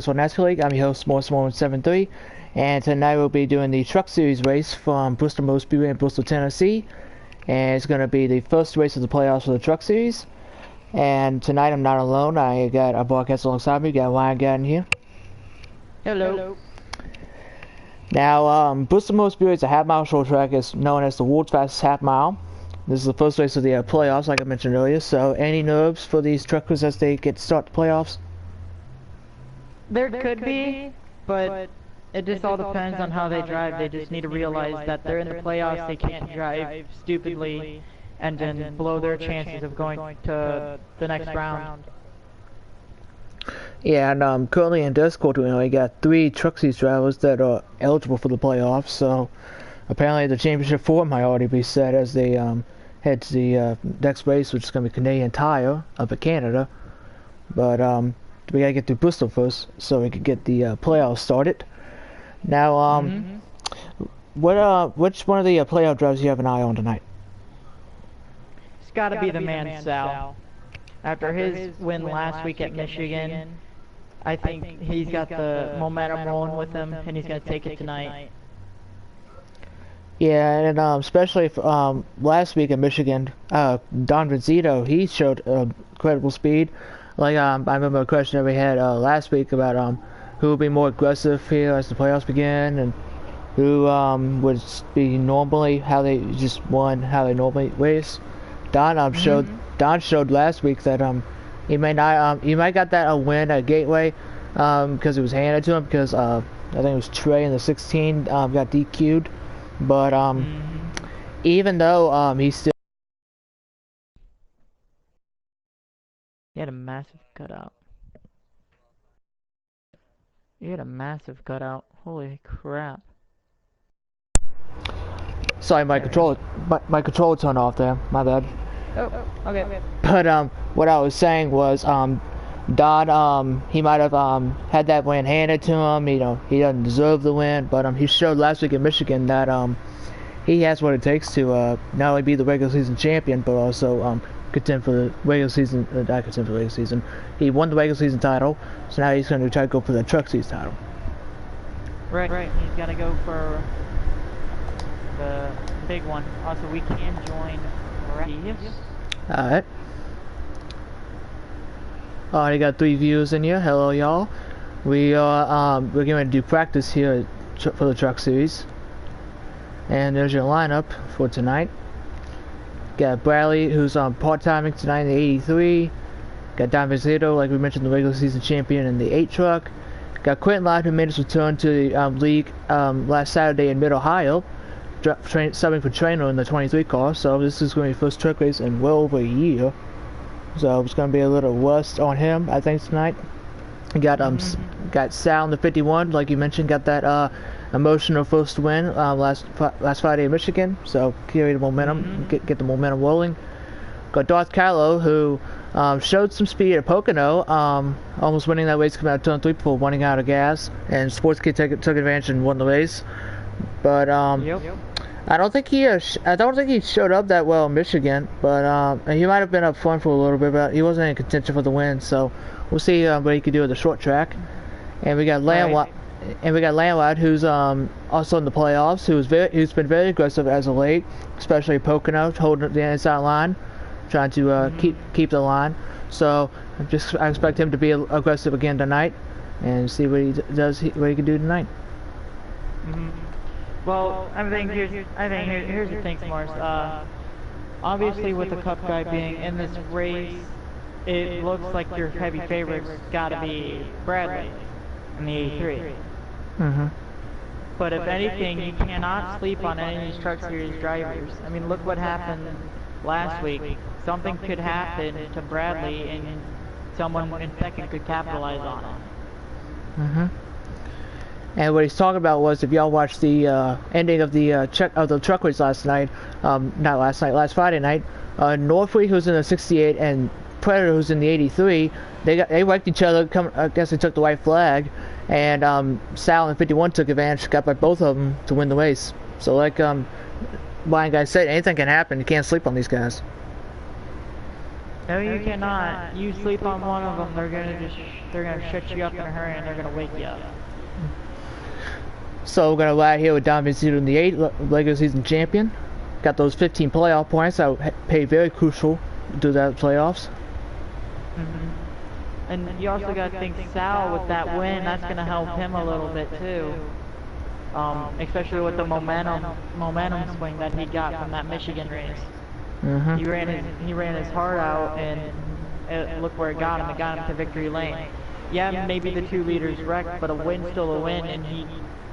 So Nascar League, I'm your host, Morris173, and tonight we'll be doing the Truck Series race from Bristol Motor Speedway in Bristol, Tennessee, and it's going to be the first race of the playoffs for the Truck Series. And tonight I'm not alone. I got a broadcast alongside me. Got Ryan Gatton here. Hello. Now, Bristol Motor Speedway is a half-mile short track. It's known as the world's fastest half-mile. This is the first race of the playoffs, like I mentioned earlier. So, any nerves for these truckers as they get to start the playoffs? There could be, but it just all depends on how they drive. They just need to realize that they're in the playoffs, they can't drive stupidly and then blow their chances of going to the next round. Yeah, and currently in Discord we only got 3 Truck Series drivers that are eligible for the playoffs, so apparently the championship 4 might already be set as they head to the next race, which is going to be Canadian Tire up in Canada. But we gotta get through Bristol first so we can get the playoffs started. Now, which one of the playoff drivers do you have an eye on tonight? It's got to be the man Sal. After his win last week at Michigan, I think he's got the momentum rolling with him, and he's going to take it tonight. Yeah, and especially for, last week in Michigan, Don Rizzuto, he showed incredible speed. Like, I remember a question that we had last week about who would be more aggressive here as the playoffs begin, and who would be normally how they just won, how they normally race. Don showed last week that he may got that a win at Gateway because it was handed to him because I think it was Trey in the 16 got DQ'd, but even though he still. He had a massive cutout. Holy crap. Sorry, my controller turned off there. My bad. Oh, okay. But what I was saying was Don he might have had that win handed to him. You know, he doesn't deserve the win, but he showed last week in Michigan that he has what it takes to not only be the regular season champion, but also contend for the regular season. Not contend for the regular season. He won the regular season title, so now he's going to try to go for the Truck Series title. Right. He's got to go for the big one. Also, we can join Reeves. Alright. Alright, I got 3 viewers in here. Hello, y'all. We're going to do practice here for the Truck Series. And there's your lineup for tonight. Got Bradley, who's part-timing tonight in the 83. Got Don Rizzuto, like we mentioned, the regular season champion in the 8 truck. Got Quentin Lott, who made his return to the league last Saturday in Mid-Ohio, subbing for Trainer in the 23 car. So this is going to be the first truck race in well over a year. So it's going to be a little rust on him, I think, tonight. Got got Sal in the 51, like you mentioned, got that emotional first win last Friday in Michigan. So carry the momentum, get the momentum rolling. Got Darth Kylo, who showed some speed at Pocono, almost winning that race coming out of turn 3 before running out of gas, and Sports Kid took advantage and won the race. But I don't think he showed up that well in Michigan, but he might have been up front for a little bit, but he wasn't in contention for the win. So we'll see what he can do with the short track. And we got Landwide, who's also in the playoffs, who's been very aggressive as of late, especially Pocono, holding the inside line, trying to keep the line. So I expect him to be aggressive again tonight, and see what he can do tonight. Well, I think here's the thing, Morris. Obviously, with the Cup guy being in this race, it looks like your heavy favorite's got to be Bradley in the 83. But if anything, you cannot sleep on any of these Truck Series drivers. I mean, look what happened last week. Something could happen to Bradley, and someone in second could capitalize on it. And what he's talking about was, if y'all watched the ending of the truck race last Friday night, Northway, who's in the 68, and Predator, who's in the 83, they wrecked each other. I guess they took the white flag, and Sal in the 51 took advantage, got by both of them to win the race. So, like Brian guy said, anything can happen. You can't sleep on these guys. No, you cannot. You sleep on one of them, they're gonna shut you up in a hurry and they're gonna wake you up. So we're gonna ride here with Don Mazzito in the 8, regular season champion. Got those 15 playoff points that pay very crucial to the playoffs. And you also got to think Sal with that win, that's gonna help him a little bit too. Especially with the momentum swing that he got from that Michigan race. He ran his heart out, and look where it got him. It got him to victory lane. Yeah, maybe the 2 leaders wrecked, but a win's still a win, and he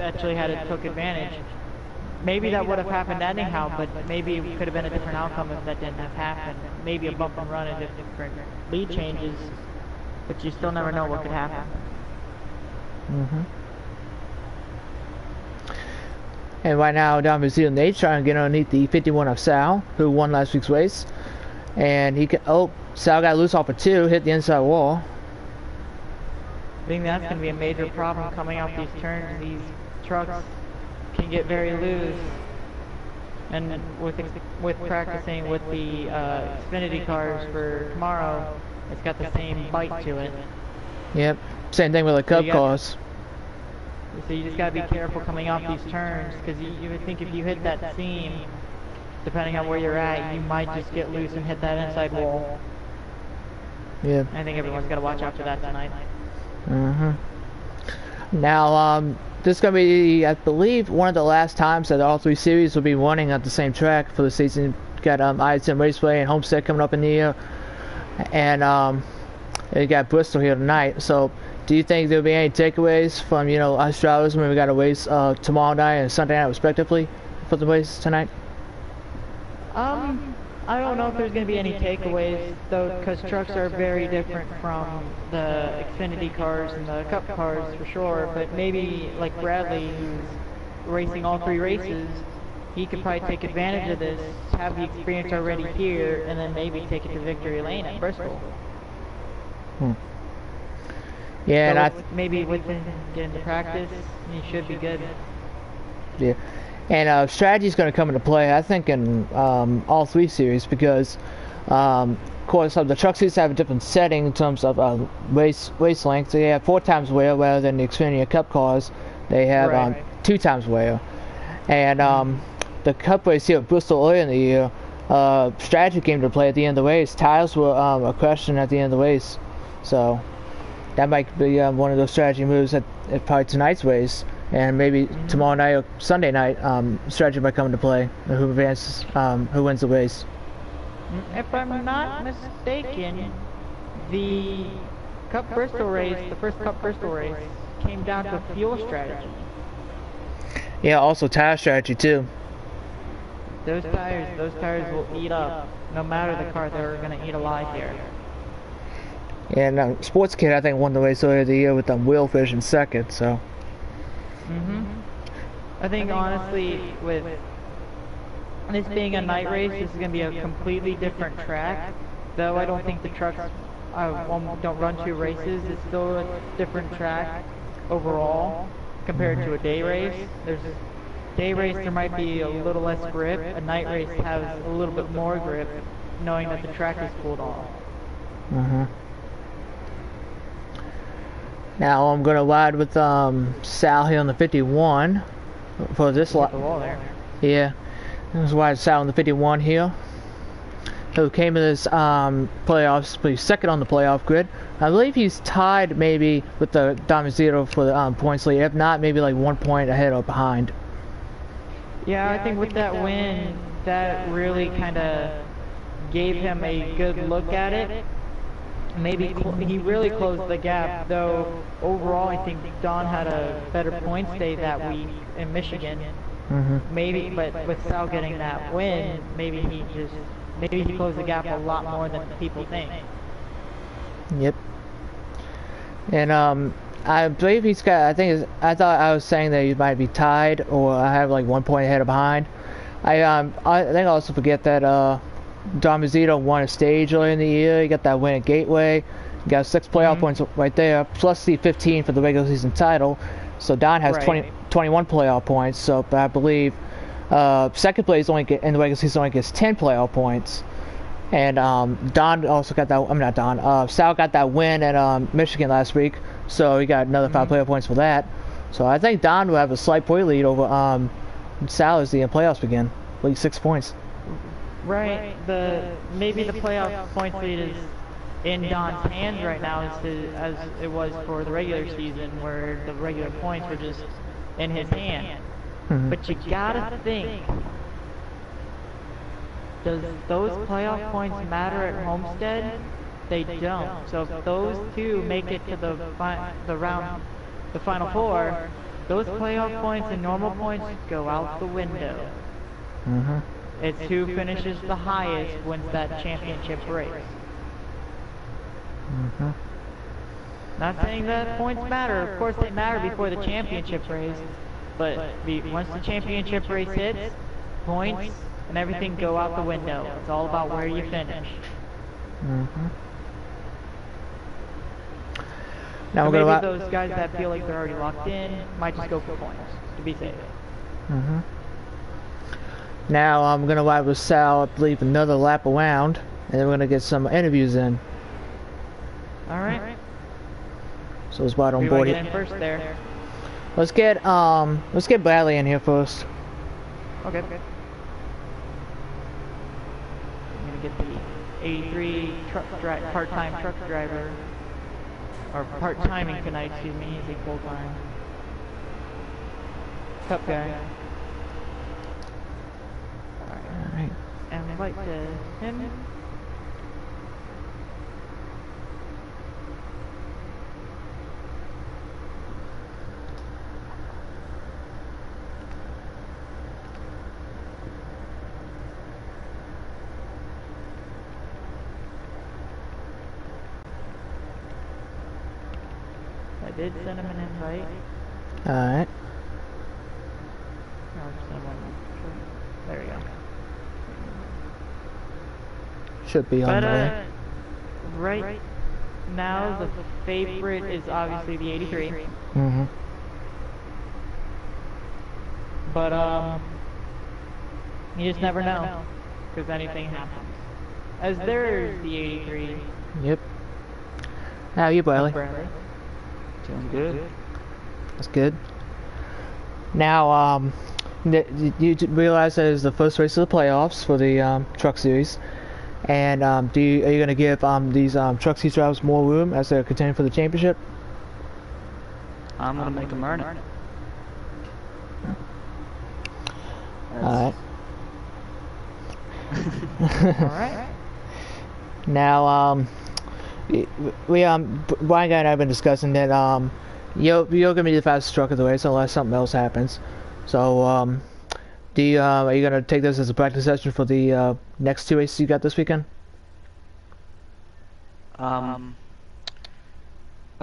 actually took advantage. Maybe that would have happened anyhow, but maybe it could have been a different outcome if that didn't have happened. Maybe a bump and run and different lead changes, but you still never know what could happen. And right now, Don Mazzito in the 8 trying to get underneath the 51 of Sal, who won last week's race. And Sal got loose off of 2, hit the inside wall. I think that's going to be a major problem coming out these turns. These trucks can get very loose. And with practicing with the Xfinity cars for tomorrow, it's got the same bite to it. Yep, same thing with the Cup cars. So you just gotta be careful coming off these turns, because you would think if you hit that seam, depending on where you're at, you might just get loose and hit that inside wall. Yeah. I think everyone's gotta watch out for that tonight. Now, this is gonna be, I believe, one of the last times that all 3 series will be running at the same track for the season. Got ISM Raceway and Homestead coming up in the year, and you got Bristol here tonight. So, do you think there'll be any takeaways from, us drivers when we got a race tomorrow night and Sunday night respectively for the race tonight? I don't know if there's going to be any takeaways, though, because trucks are very different from the Xfinity cars and the Cup cars for sure, but maybe like Bradley, who's racing all 3 races, he could probably take advantage of this, have the experience already here, and then maybe take it to victory lane at Bristol. Yeah, so maybe with him getting to practice, he should be good. Yeah, and strategy is going to come into play, I think, in all 3 series, because, of course, the truck series have a different setting in terms of race length. They have 4 times wear, rather than the Xfinity Cup cars. They have 2 times wear, and the Cup race here at Bristol earlier in the year, strategy came to play at the end of the race. Tires were a question at the end of the race, so that might be one of those strategy moves at probably tonight's race, and maybe tomorrow night or Sunday night, strategy might come into play. Who advances, who wins the race? If I'm not mistaken, the Cup Bristol race, the first Cup Bristol race, came down to fuel strategy. Yeah, also tire strategy too. Those tires will eat up. No matter the car, they're going to eat alive here. And Sports Kid, I think, won the race earlier the year with Wheelfish in second, so. I think honestly, with this being a night race, this is going to be a completely different track. Though I don't think the trucks don't run 2 races. It's still a different track overall compared to a day race. Day race, there might be a little less grip. A night race has a little bit more grip, knowing that the track is cooled off. Now I'm gonna ride with Sal here on the 51 for this lot. Yeah, this is why Sal on the 51 here, who came in this playoffs, but he's second on the playoff grid. I believe he's tied maybe with the Don Mazzito for the points lead. If not, maybe like 1 point ahead or behind. Yeah, I think with that win, that really kind of gave him a good look at it. Maybe he really closed the gap, though overall I think Don had a better points day that week in Michigan. Maybe, but with Sal getting that win, maybe he closed the gap a lot more than people think. Yep. And I believe he's got, I thought I was saying that he might be tied, or I have like 1 point ahead of behind. I think I also forget that Don Mazzito won a stage earlier in the year. He got that win at Gateway. He got 6 playoff points right there, plus the 15 for the regular season title. So Don has 21 playoff points. So I believe second place in the regular season only gets 10 playoff points. And Don also got that. I'm not Don. Sal got that win at Michigan last week, so he got another 5 playoff points for that. So I think Don will have a slight point lead over Sal as the playoffs begin, like 6 points. Right. Maybe the playoff points lead is in Don's hands right now, as it was for the regular season, where the regular points were just in his hand. But you gotta think. Does those playoff points matter at Homestead? They don't. So if those two make it to the Final Four, those playoff points and normal points go out the window. It's who finishes the highest wins that championship race. Not saying that points matter. Of course they matter before the championship race, but once the championship race hits, points and everything go out the window. It's all about where you finish. Now so we're maybe those guys that feel like they're already locked in might just go for points to be safe. Now I'm gonna ride with Sal, I believe, another lap around, and then we're gonna get some interviews in. All right. So let's ride on board here. First there. Let's get Bradley in here first. Okay. I'm gonna get the 83 part-time truck driver, or part-timing tonight. Excuse me, he's a full-time cup guy. Alright. And invite him. I did send him an invite. Alright. There we go. Should be on there. Right now the favorite is obviously the 83. But you just never know, because anything happens. As there's the 83. Yep. How are you, Bradley? Doing good. That's good. Now, you realize that is the first race of the playoffs for the Truck Series, and are you going to give these Truck Series drivers more room as they're contending for the championship? I'm going to make them earn it. Alright. Alright. Now, Brian Guy and I have been discussing that you're gonna be the fastest truck of the race unless something else happens. So are you gonna take this as a practice session for the next 2 races you got this weekend? I'm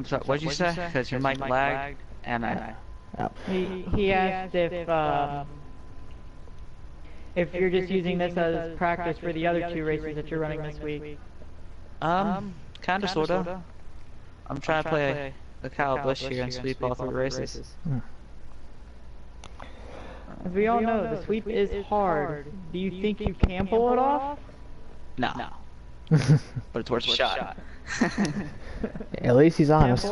sorry, what did you say? Because your mic lagged and I... He asked if you're just using this as practice for the other 2 races that you're running this week. Kinda, sorta. I'm trying to play the Kyle Busch here and sweep all 3 races. As we all know, the sweep is hard. Do you think you can pull it off? No. But it's worth a shot. At least he's honest.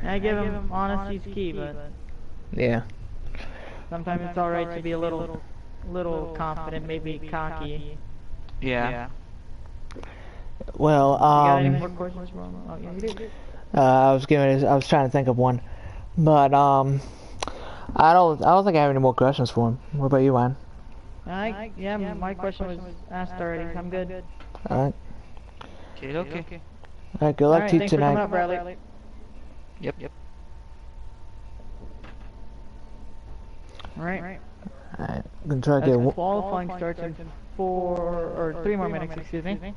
I give him honesty's key, but yeah. Sometimes it's alright to be a little confident, maybe cocky. Yeah. Well, you got any more questions, Ron? Oh, yeah, you do. I was trying to think of one, but I don't think I have any more questions for him. What about you, Ryan? Yeah, my question was asked already. I'm good. All right. Okay. All right. Good luck to you tonight. Thanks for coming up, Bradley. Yep. All right. Alright, I'm gonna try to get qualifying starts in 3 more minutes, excuse me.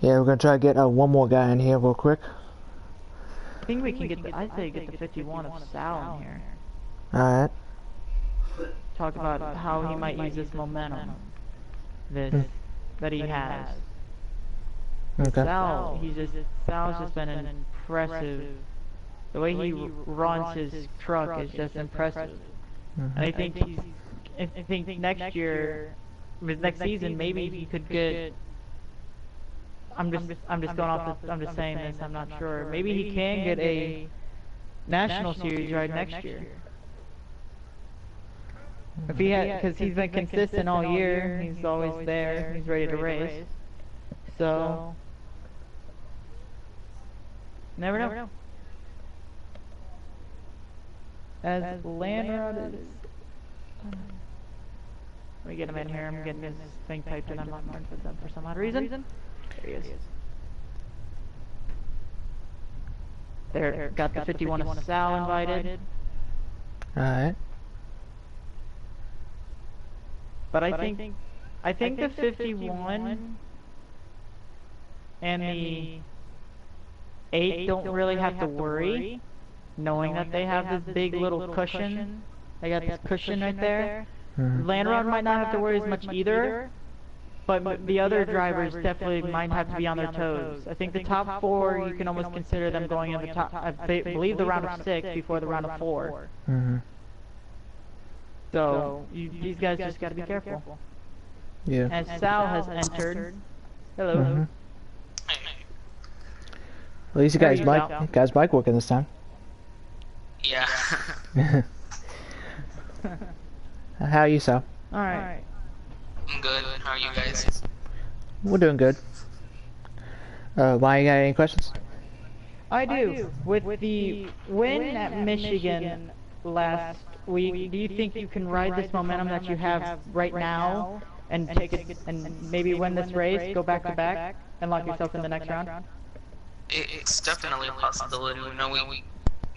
Yeah, we're gonna try to get one more guy in here real quick. I think we can get I'd say get the 51 of Sal in here. Alright. Talk about how he might use this momentum that he has. Okay. Sal's just been impressive. The way he runs his truck is just impressive. And I think next year with next season, maybe he could get. I'm just going off. I'm just saying this. I'm not sure. Maybe he can get a national series ride next year. If he had, because he's been consistent all year, he's always there, he's ready to race. So, never know. As Landrod is, let me get him in here. I'm getting his thing typed in. I'm not marked with them for some odd reason. There he is. There, got the 51 of Sal invited. Alright. But I think the 51 and the 8 don't really have to worry, knowing that they have this big little cushion. They got this cushion right there. Landrod might not have to worry as much either, but the other drivers definitely might have to be on their toes. I think the top 4, you can almost consider them going in the top, I believe the round of 6 before the round of 4. So, these guys just gotta be careful. Yeah. As Sal has entered. Hello. At least you guys bike working this time. Yeah. How are you, Sal? Alright. I'm good. How are you guys? We're doing good. Why, you got any questions? I do. With the win at Michigan last week, do you think you can ride this momentum that you have right now and take it and maybe win this race, go back to back, and lock yourself in the next round? It's definitely a possibility. We know we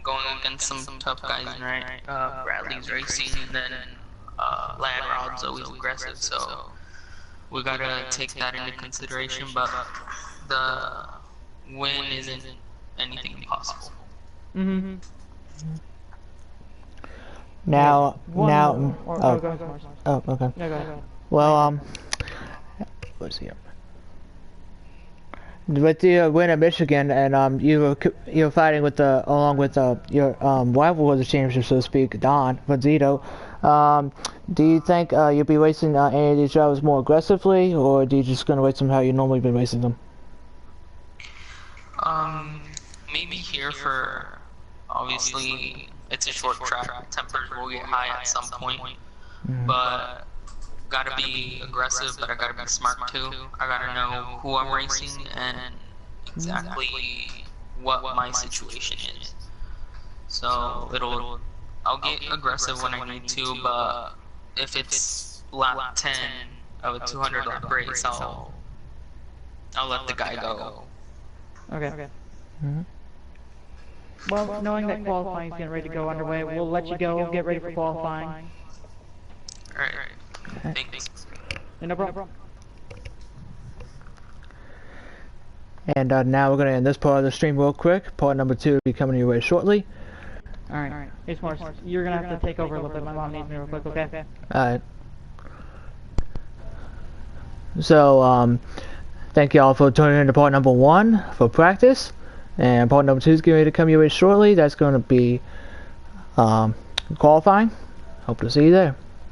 going against some tough guys, right? Bradley's racing, and then Landrod's always aggressive, so we gotta take that into consideration. But the win isn't anything impossible. Now, Go ahead. okay. No, go ahead. Well, let's see. With the win at Michigan, and you were fighting with along with your rival of the championship, so to speak, Don Vanzito. Do you think you'll be racing any of these drivers more aggressively, or do you just gonna race them how you normally been racing them? Maybe here for obviously it's a short track. Tempers will get high at some point, but gotta be aggressive, but I gotta be smart too. I gotta know who I'm racing and exactly what my situation is. So I'll get aggressive when I need to, but if it's lap 10 of a 200 lap race, I'll let the guy go. Okay. Well, knowing that qualifying is getting ready to go underway, we'll let you go, get ready for qualifying. Alright. Thanks. No problem. And now we're gonna end this part of the stream real quick. Part number 2 will be coming your way shortly. Alright. Hey, Smarts, you're gonna have to take over a little bit. My mom needs me real quick, okay? Alright. So, thank y'all for tuning in to part number 1 for practice. And part number 2 is getting ready to come your way shortly. That's going to be qualifying. Hope to see you there.